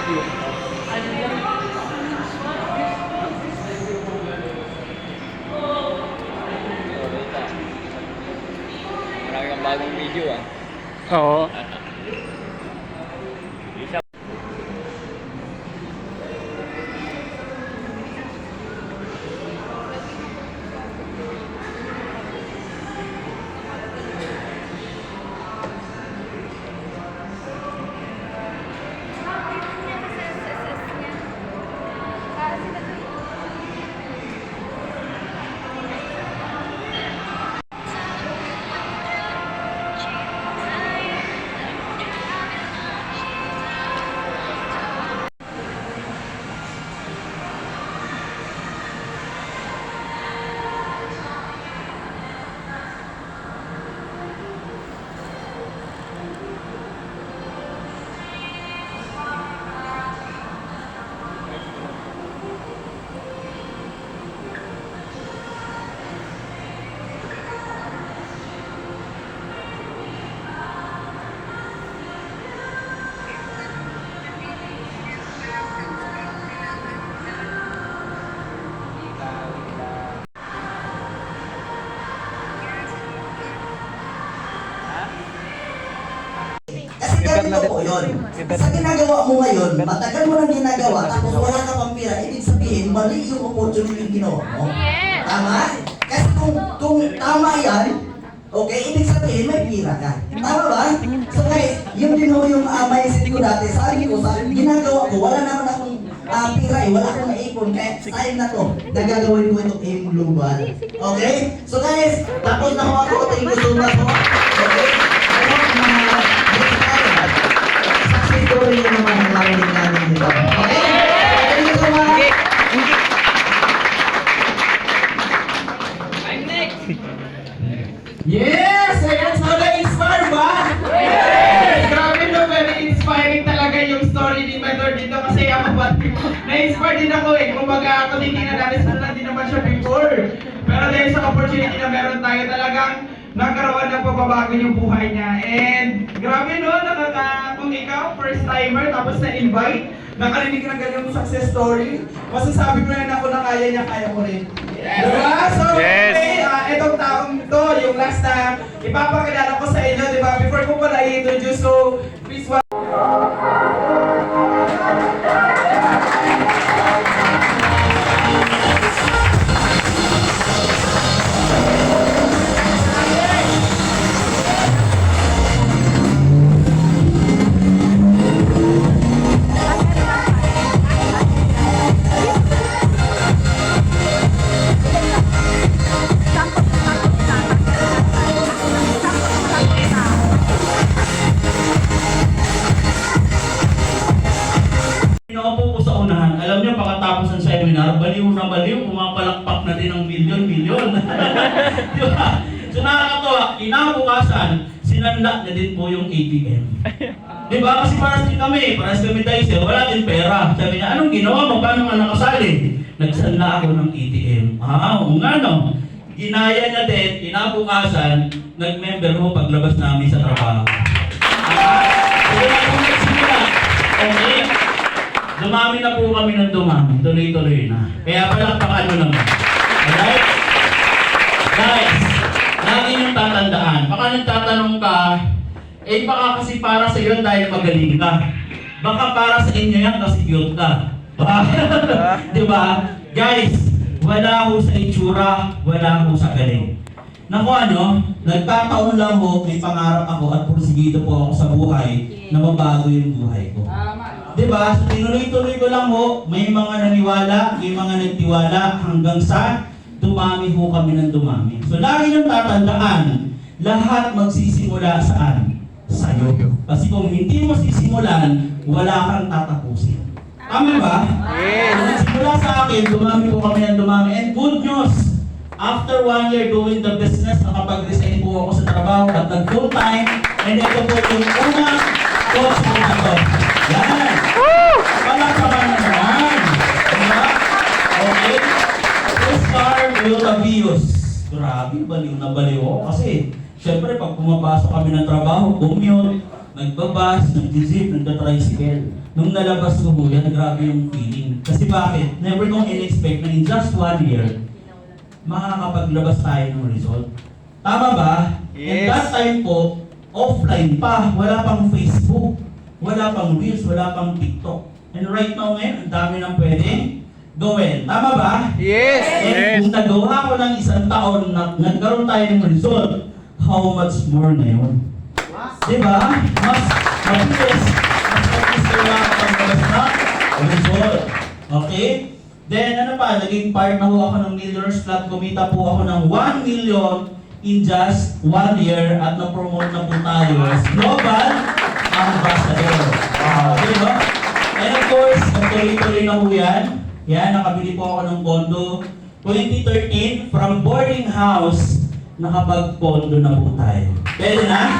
Marami kang bagong video ah. Oo. Kasi ganito po yun. Sa ginagawa mo ngayon, matagal mo nang ginagawa, tapos wala ka pang pira, ibig sabihin, mali yung opportunity yung ginawa mo. Tama? Kasi kung tama yan, okay, ibig sabihin, may pira ka. Tama ba? So guys, yung yung mindset ko dati, sabi ko, ginagawa ko, wala naman akong pira eh, wala akong naipon, kaya time na to, nagagawin ko itong aim global. Okay? So guys, tapos na ako, ito yung gusto ko. Okay? Ito yung mga narinig namin dito. Okay? Thank you so much. I'm next! Yes! Ayan, so na-inspire ba? Yes! Grabe no, very inspiring talaga yung story ni Mentor dito kasi ako ba, na-inspire din ako eh. Kumbaga ako titingnan natin sa din naman siya before. Pero dahil sa opportunity na meron tayo talagang nagkaroon ng pagbabago yung buhay niya. And grabe no, kung ikaw, first timer, tapos na-invite, nakarinig ng ganyan success story, masasabi ko na ako na kaya niya, kaya ko rin. Diba? So, okay, itong taong to, yung last na ipapakilala ko sa inyo, diba? Before ko pala i-introduce, so please Pinaupo ko sa unahan. Alam niyo, pagkatapos ng seminar, baliw na baliw, pumapalakpak na din ng milyon-milyon. Di ba? So nakakatawa, kinabukasan, sinanla na din po yung ATM. Di ba? Kasi paras din kami tayo, wala din pera. Sabi niya, anong ginawa mo? Paano nga nakasali? Nagsanla ako ng ATM. Oo nga no. Ginaya niya din, kinabukasan, nag-member mo paglabas namin sa trabaho. Kaya kung nagsimula, okay, dumami na po kami ng dumami, tuloy-tuloy na. Kaya palakpakan mo naman. Alright? Guys, lagi niyong tatandaan. Baka nagtatanong ka, eh baka kasi para sa iyo dahil magaling ka. Baka para sa inyo yan kasi cute ka. Diba? Guys, wala ho sa itsura, wala ho sa galing. Naku ano, nagkataon lang ho, may pangarap ako at porsigido po ako sa buhay na mabago yung buhay ko. Diba? So, tinuloy-tuloy ko lang ho, may mga naniwala, may mga nagtiwala hanggang sa dumami ho kami ng dumami. So lagi niyong tatandaan, lahat magsisimula saan? Sa'yo. Kasi kung hindi mo sisimulan, wala kang tatapusin. Tama ba? Yes. Nagsimula sa akin, dumami po kami ng dumami. And good news, after 1 year doing the business, nakapag-resign po ako sa trabaho at nag-full time. And ito po yung unang coach ko na to. Yan! Palakpakan na naman! Diba? Okay? Oscar Viltavius. Grabe, baliw na baliw ako. Kasi, syempre, pag pumapasok kami ng trabaho, commute, nagbabas, nag-jeep, nagda-tricycle. nung nalabas ko po yan, grabe yung feeling. Kasi bakit? Never kong in-expect na in just 1 year, makakapaglabas tayo ng result. Tama ba? And that time po, offline pa, wala pang Facebook, wala pang Reels, wala pang TikTok. And right now ngayon, ang dami nang pwedeng gawin. Tama ba? Yes! And kung nagawa ko ng 1 taon na nagkaroon tayo ng result, how much more ngayon? Diba? Mas mabilis. Mas mabilis kayo makakapaglabas ng result. Okay? Then ano pa, naging part na ho ako ng Millionaires Club. Kumita po ako ng 1 million in just 1 year at na-promote na po tayo as Global Ambassador. Diba? And of course, nagtuloy-tuloy na po yan. Yan, nakabili po ako ng condo. 2013, from boarding house, nakapag-condo na po tayo. Pwede na?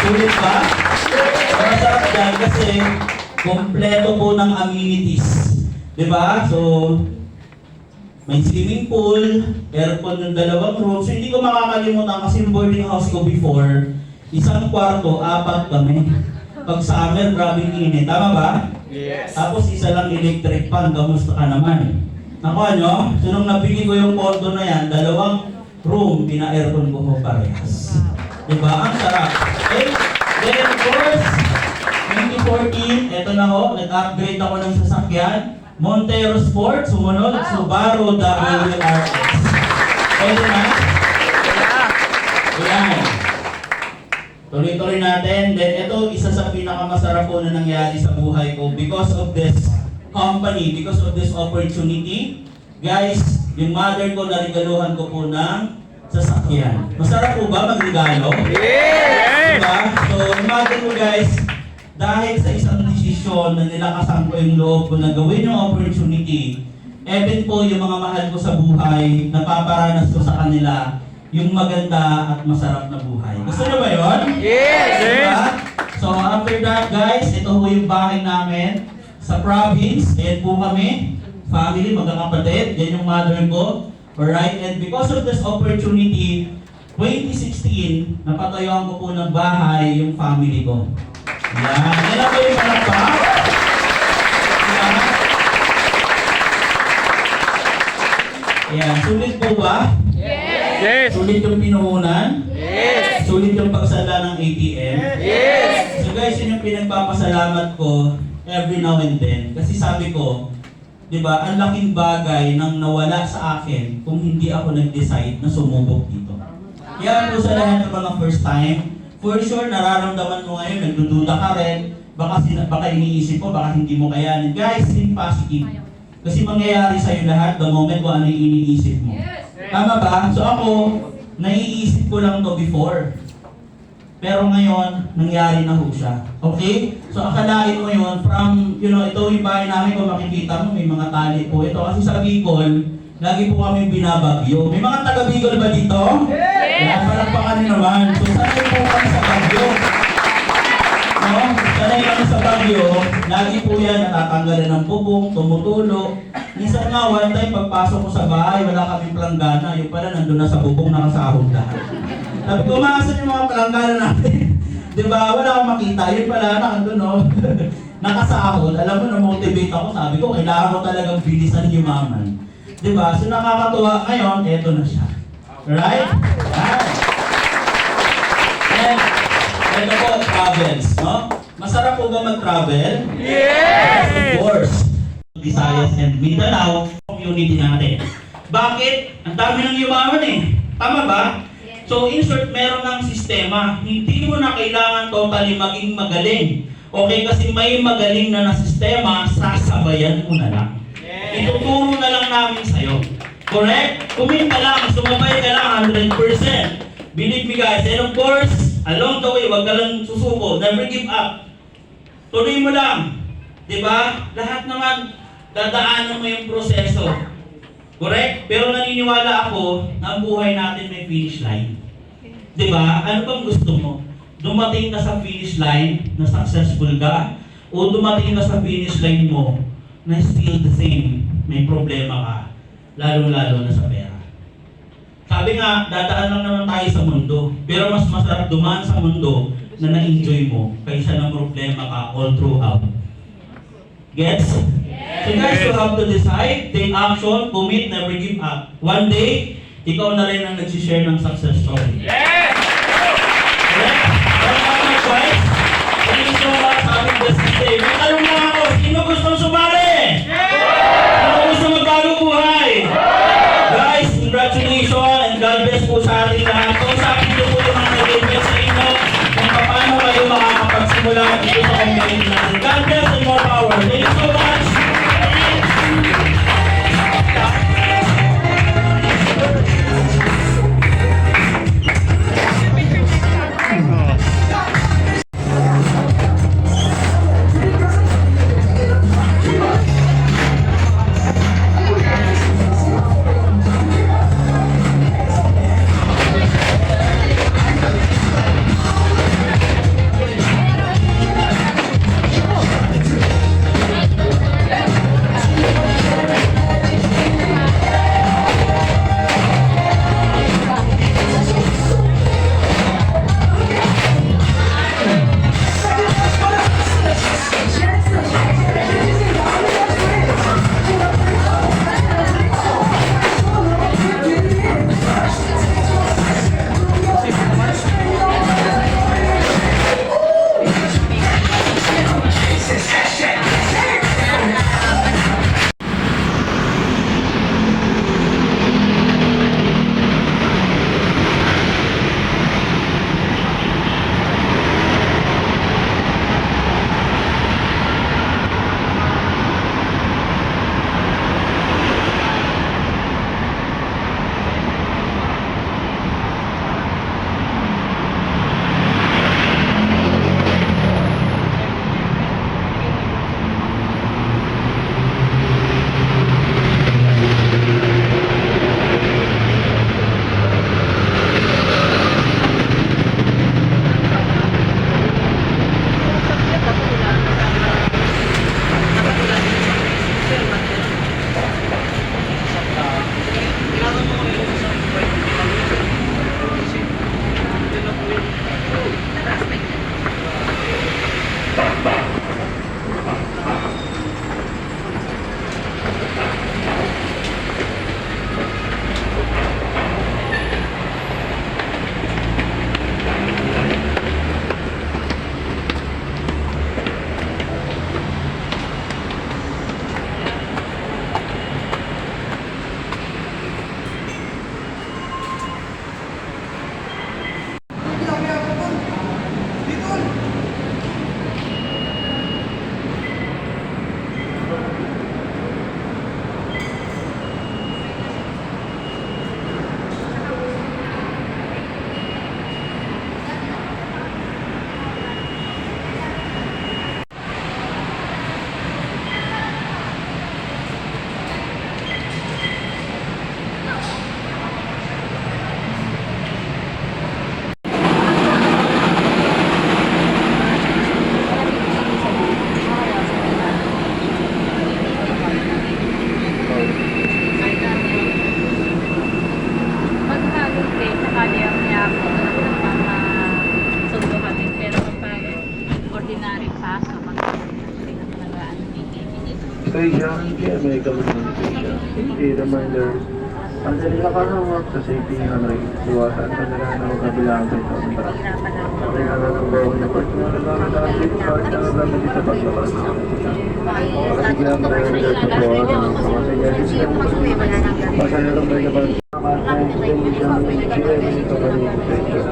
Sulit ba? Masarap dyan kasi kompleto po ng amenities. Diba? So, may swimming pool, aircon ng 2 rooms. So, hindi ko makakalimutan kasi yung boarding house ko before, 1 kwarto, 4 kami. Pag summer, grabing init. Tama ba? Yes! Tapos isa lang electric fan, kamusta ka naman? Nakuha nyo? So nung nabili ko yung condo na yan, 2 room, pina-aircon ko ho parehas. Diba? Ang sarap. Okay? Then of course, 2014, eto na ho, nag-upgrade ako ng sasakyan. Montero Sport, sumunod, Subaru WRX. Pwede na? Ayan. Tuloy-tuloy natin. Then ito, isa sa pinakamasarap po na nangyari sa buhay ko because of this company, because of this opportunity. Guys, yung mother ko, narigaluhan ko po ng sasakyan. Masarap po ba magregalo? Yes! Diba? So, yung mother ko guys, dahil sa isang desisyon na nilakasan ko yung loob ko na gawin yung opportunity, even po yung mga mahal ko sa buhay, napaparanas ko sa kanila yung maganda at masarap na buhay. Gusto nyo ba yun? Yes! Diba? So after that guys, ito po yung bahay namin sa province. Ayan po kami, family, magkakapatid. Yan yung mother ko. Alright, and because of this opportunity, 2016, napatayuan ko po ng bahay yung family ko. Yan. Yan ako yung palakpak. Yan. Yan. Sulit po ba? Yes! Sulit yung pinuhunan? Yes! Sulit yung pagsala ng ATM? Yes! So guys, yun yung pinagpapasalamat ko every now and then. Kasi sabi ko, di ba, ang laking bagay nang nawala sa akin kung hindi ako nag-decide na sumubok dito. Kaya po sa lahat ng mga first time, for sure, nararamdaman mo ngayon, nagdududa ka rin, baka iniisip mo, baka hindi mo kayanin. Guys, think positive. Kasi mangyayari sa'yo lahat the moment kung ano yung iniisip mo. Tama ba? So ako, naiisip ko lang to before. Pero ngayon, nangyari na ho siya. Okay? So akalain mo yun, from, ito yung bahay namin, kung makikita mo, may mga tali po ito. Kasi sa Bicol, lagi po kami binabagyo. May mga taga-Bicol ba dito? Yes! Yan, palakpakan nyo naman. So sanay po kami sa bagyo. No? Sanay kami sa bagyo, lagi po yan, natatanggalan ng bubong, tumutulo. Minsan nga, one time, pagpasok ko sa bahay, wala kaming planggana. Yung pala, nandun na sa bubong, nakasahod lahat. Sabi ko, maasan yung mga planggana natin? Di ba? Wala akong makita. Yun pala, nandun, no? Nakasahod. Alam mo, na-motivate ako. Sabi ko, kailangan ko talagang bilisan yumaman. Di ba? So, nakakatuwa ngayon, eto na siya. Right? Right. And, eto po, travels, no? Masarap po ba mag-travel? Yes! Of course. Visayas and Mindanao community natin. Bakit? Ang dami ng yumaman eh. Tama ba? So in short, meron ng sistema. Hindi mo na kailangan totally maging magaling. Okay, kasi may magaling na sistema, sasabayan mo na lang. Ituturo na lang namin sa'yo. Correct? Kumita lang, sumabay ka lang 100%. Believe me guys, and of course, along the way, wag ka lang susuko. Never give up. Tuloy mo lang. Diba? Lahat naman, dadaanan mo yung proseso. Correct? Pero naniniwala ako na ang buhay natin may finish line. Diba? Ano bang gusto mo? Dumating ka sa finish line na successful ka? O dumating ka sa finish line mo na still the same, may problema ka? Lalo-lalo na sa pera. Sabi nga, dadaan lang naman tayo sa mundo. Pero mas masarap dumaan sa mundo na na-enjoy mo kaysa ng problema ka all throughout Gets? So guys, you have to decide, take action, commit, never give up. One day, ikaw na rin ang nagsishare ng success story. Yes! Correct? Pero mga guys, thank you so much sa aming business day. May tanong na ako, sino gustong sumali? Sino gusto magbago buhay? Guys, congratulations and God bless po sa ating lahat. So sa akin po yung mga nag-invest sa inyo kung paano kayo makakapagsimula dito sa community natin. God bless and more power. Thank you so much. Station, may government station. A reminder, ang dali nakahawak sa safety hanay, iwasan sa nila na kabilang sa ito ng truck. Kaya nga ng bawang na personal na natin, kahit na natin sa pasalas. Pasigyan na rin sa pagbawa ng mga suggestions. Pasayarong may naman sa mga station, GMA government station.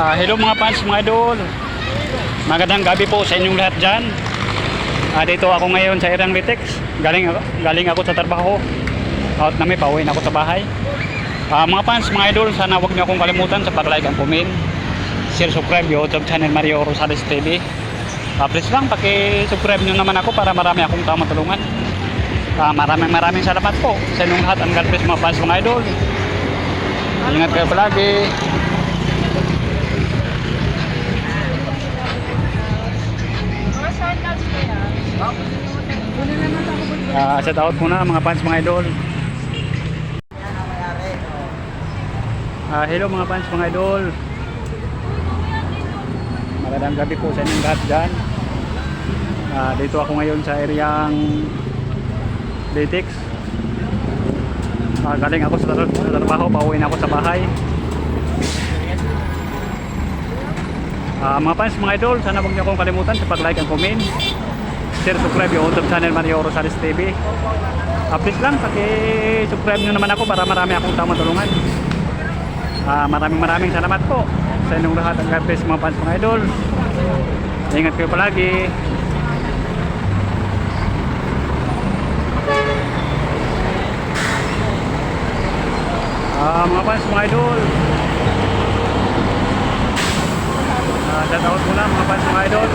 Hello mga fans, mga idol. Magandang gabi po sa inyong lahat dyan. Dito ako ngayon sa Irang Litex. Galing ako sa trabaho. Out na may pauwi na ako sa bahay. Mga fans, mga idol, sana huwag niyo akong kalimutan sa pag-like and comment. Share, subscribe YouTube channel Mario Rosales TV. Please lang, paki-subscribe nyo naman ako para marami akong tao matulungan. Maraming salamat po sa inyong lahat. Ang God bless mga fans, mga idol. Ingat kayo palagi. Shout out muna mga fans, mga idol. Hello mga fans, mga idol. Magandang gabi po sa inyong lahat dyan. Dito ako ngayon sa areang Litex. Galing ako sa trabaho, pauwi na ako sa bahay. Mga fans, mga idol, sana huwag niyo akong kalimutan sa pag-like and comment. Share, subscribe yung YouTube channel Mario Rosales TV. Please lang, paki-subscribe nyo naman ako para marami akong tao matulungan. Maraming salamat po sa inyong lahat. Ang God bless mga fans, mga idol. Ingat kayo palagi. Mga fans, mga idol. Shout out muna mga fans, mga idol.